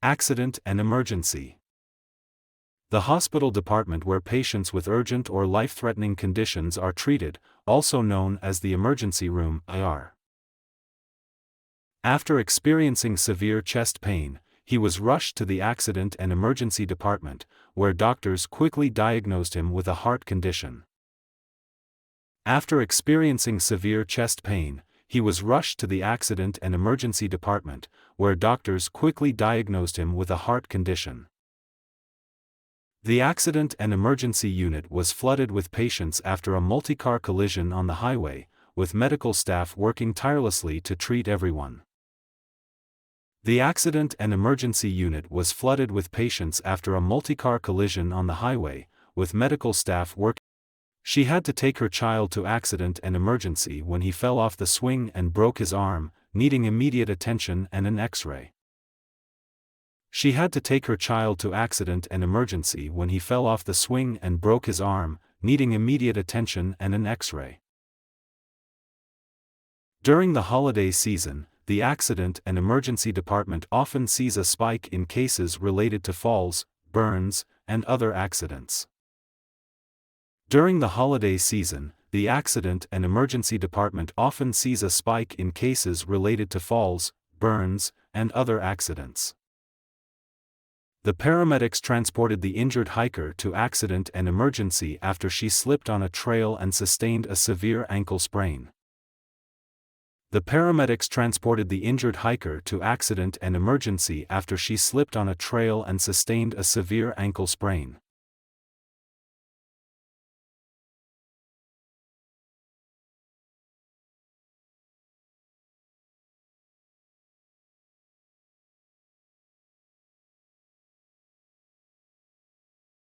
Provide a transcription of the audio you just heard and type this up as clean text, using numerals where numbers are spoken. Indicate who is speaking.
Speaker 1: Accident and emergency. The hospital department where patients with urgent or life-threatening conditions are treated, also known as the emergency room ER. After experiencing severe chest pain, he was rushed to the accident and emergency department, where doctors quickly diagnosed him with a heart condition. After experiencing severe chest pain, he was rushed to the accident and emergency department, where doctors quickly diagnosed him with a heart condition. The accident and emergency unit was flooded with patients after a multi-car collision on the highway, with medical staff working tirelessly to treat everyone. The accident and emergency unit was flooded with patients after a multi-car collision on the highway, with medical staff working. She had to take her child to accident and emergency when he fell off the swing and broke his arm, needing immediate attention and an X-ray. She had to take her child to accident and emergency when he fell off the swing and broke his arm, needing immediate attention and an X-ray. During the holiday season, the accident and emergency department often sees a spike in cases related to falls, burns, and other accidents. During the holiday season, the accident and emergency department often sees a spike in cases related to falls, burns, and other accidents. The paramedics transported the injured hiker to accident and emergency after she slipped on a trail and sustained a severe ankle sprain. The paramedics transported the injured hiker to accident and emergency after she slipped on a trail and sustained a severe ankle sprain.